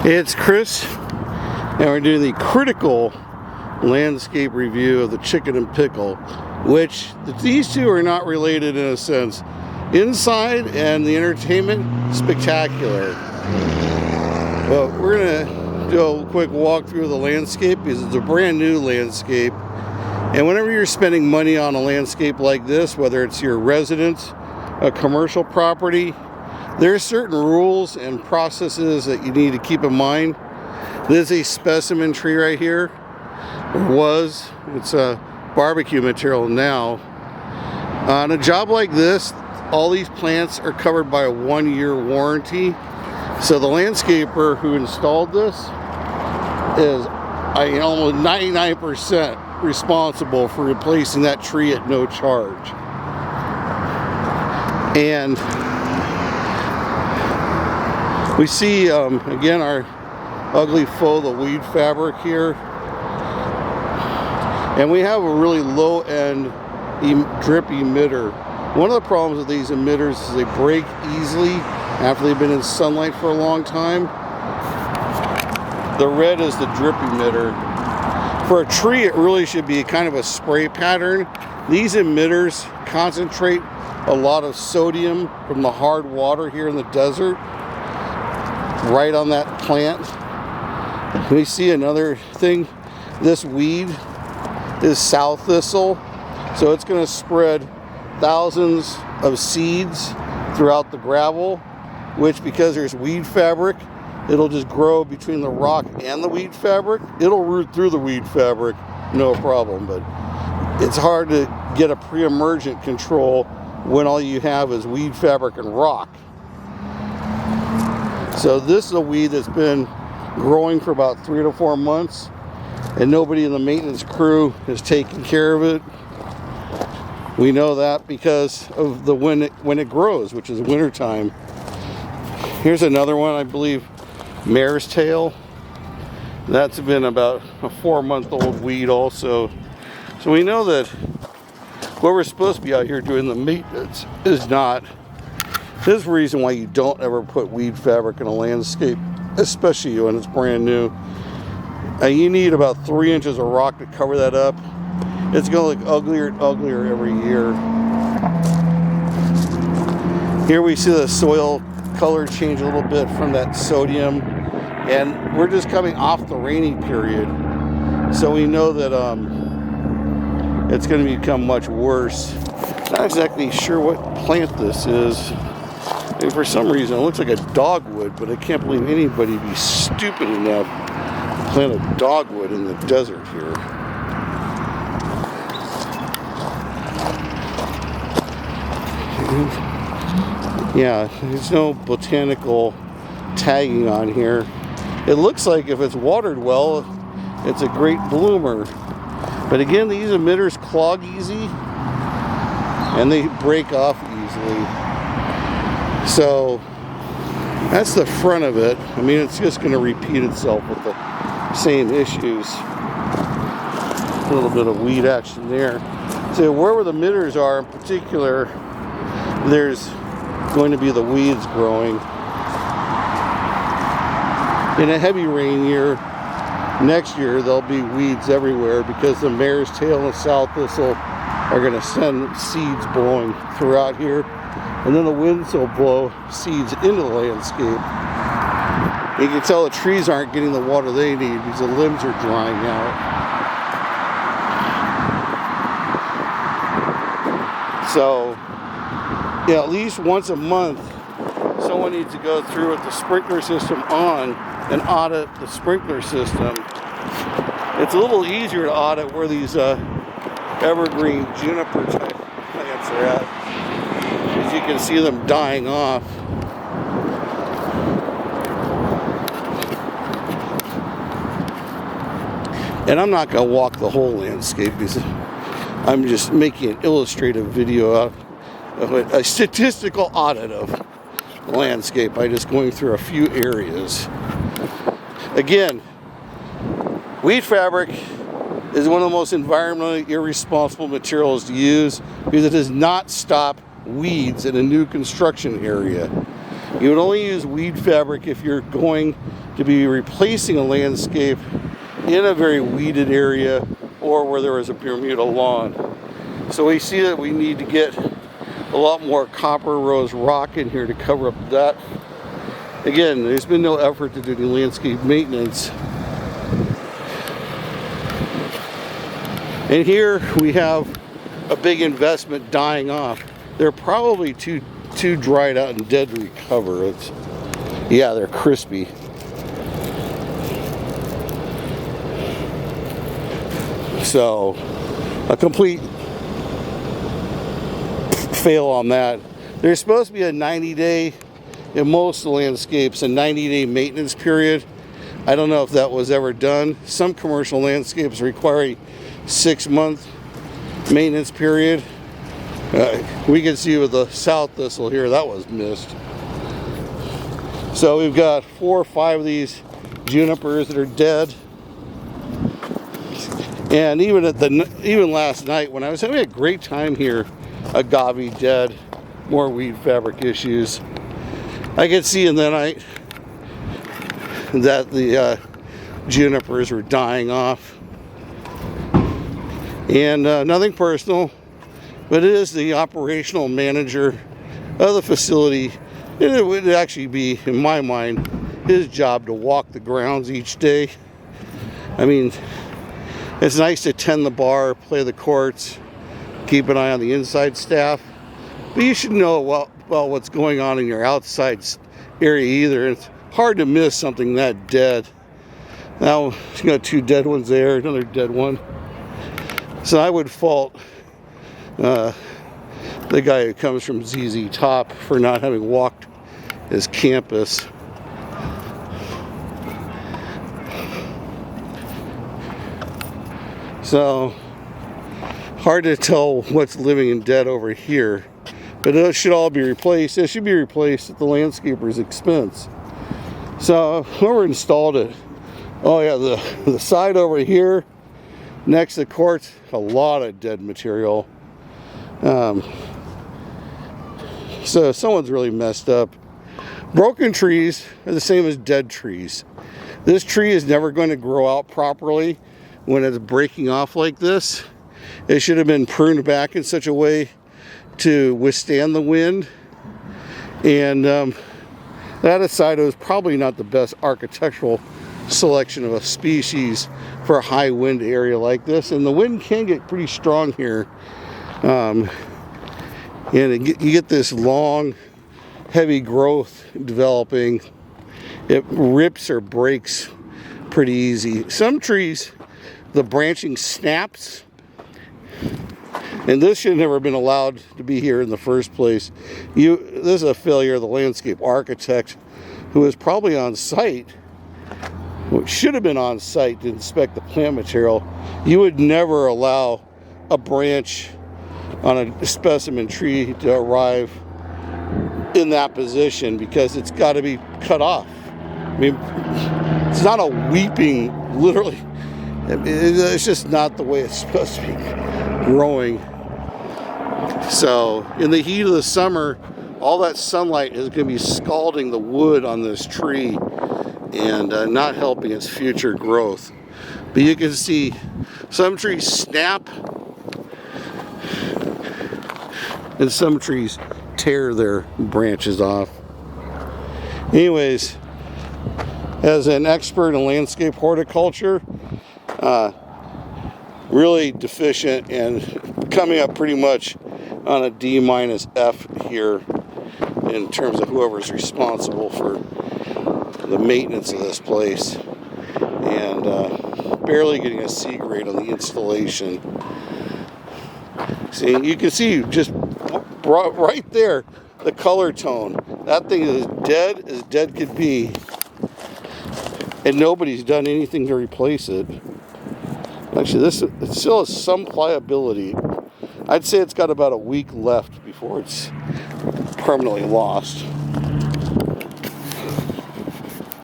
It's Chris, and we're doing the critical landscape review of the Chicken and Pickle, which these two are not related in a sense. Inside and the entertainment, spectacular. But we're gonna do a quick walkthrough of the landscape because it's a brand new landscape. And whenever you're spending money on a landscape like this, whether it's your residence, a commercial property, there are certain rules and processes that you need to keep in mind. This is a specimen tree right here. It's a barbecue material now. On a job like this, all these plants are covered by a 1-year warranty. So the landscaper who installed this is almost 99% responsible for replacing that tree at no charge. And we see, again, our ugly foe, the weed fabric here. And we have a really low-end drip emitter. One of the problems with these emitters is they break easily after they've been in sunlight for a long time. The red is the drip emitter. For a tree, it really should be kind of a spray pattern. These emitters concentrate a lot of sodium from the hard water here in the desert right on that plant. We see another thing. This weed is sow thistle, so it's going to spread thousands of seeds throughout the gravel, which, because there's weed fabric, it'll just grow between the rock and the weed fabric. It'll root through the weed fabric, no problem, but it's hard to get a pre-emergent control when all you have is weed fabric and rock. So this is a weed that's been growing for about 3 to 4 months, and nobody in the maintenance crew is taking care of it. We know that because of the when it grows, which is winter time. Here's another one, I believe, mare's tail. That's been about a 4-month-old weed also. So we know that whoever's supposed to be out here doing the maintenance is not. This is the reason why you don't ever put weed fabric in a landscape, especially when it's brand new. You need about 3 inches of rock to cover that up. It's going to look uglier and uglier every year. Here we see the soil color change a little bit from that sodium, and we're just coming off the rainy period, so we know that it's going to become much worse. Not exactly sure what plant this is. And for some reason it looks like a dogwood, but I can't believe anybody would be stupid enough to plant a dogwood in the desert here. Yeah, there's no botanical tagging on here. It looks like if it's watered well, it's a great bloomer. But again, these emitters clog easy and they break off easily. So that's the front of it. I mean, it's just going to repeat itself with the same issues. A little bit of weed action there. So wherever the emitters are in particular, there's going to be the weeds growing. In a heavy rain year, next year, there'll be weeds everywhere because the mare's tail and sow thistle are going to send seeds blowing throughout here. And then the winds will blow seeds into the landscape. You can tell the trees aren't getting the water they need because the limbs are drying out. So, yeah, at least once a month, someone needs to go through with the sprinkler system on and audit the sprinkler system. It's a little easier to audit where these evergreen juniper type plants are at. As you can see them dying off. And I'm not going to walk the whole landscape because I'm just making an illustrative video out of a statistical audit of the landscape by just going through a few areas. Again, weed fabric is one of the most environmentally irresponsible materials to use because it does not stop weeds in a new construction area. You would only use weed fabric if you're going to be replacing a landscape in a very weeded area or where there was a Bermuda lawn. So we see that we need to get a lot more copper rose rock in here to cover up that. Again, there's been no effort to do any landscape maintenance. And here we have a big investment dying off. They're probably too dried out and dead to recover. Yeah, they're crispy. So, a complete fail on that. There's supposed to be a 90-day, in most landscapes, a 90-day maintenance period. I don't know if that was ever done. Some commercial landscapes require a 6-month maintenance period. We can see with the south thistle here, that was missed. So we've got 4 or 5 of these junipers that are dead. And even last night when I was having a great time here, agave dead, more weed fabric issues. I could see in the night that the junipers were dying off. And nothing personal, but it is the operational manager of the facility. It would actually be, in my mind, his job to walk the grounds each day. I mean, it's nice to tend the bar, play the courts, keep an eye on the inside staff, but you should know well what's going on in your outside area either. It's hard to miss something that dead. Now, you got 2 dead ones there, another dead one. So I would fault the guy who comes from ZZ Top for not having walked his campus. So, hard to tell what's living and dead over here. But it should all be replaced. It should be replaced at the landscaper's expense. So, whoever installed it, oh yeah, the side over here, next to the courts, a lot of dead material. So someone's really messed up. Broken trees are the same as dead trees. This tree is never going to grow out properly when it's breaking off like this. It should have been pruned back in such a way to withstand the wind. And that aside, it was probably not the best architectural selection of a species for a high wind area like this. And the wind can get pretty strong here. And you get this long, heavy growth developing. It rips or breaks pretty easy. Some trees, the branching snaps, and this should have never been allowed to be here in the first place. This is a failure of the landscape architect, who was probably on site, should have been on site to inspect the plant material. You would never allow a branch on a specimen tree to arrive in that position, because it's got to be cut off. I mean, it's not a weeping, literally. It's just not the way it's supposed to be growing. So in the heat of the summer, all that sunlight is going to be scalding the wood on this tree and not helping its future growth. But you can see some trees snap and some trees tear their branches off. Anyways, as an expert in landscape horticulture, really deficient and coming up pretty much on a D-F here in terms of whoever's responsible for the maintenance of this place, and barely getting a C grade on the installation. See, you can see just right there the color tone. That thing is dead as dead could be, and nobody's done anything to replace it. Actually, it still has some pliability. I'd say it's got about a week left before it's permanently lost.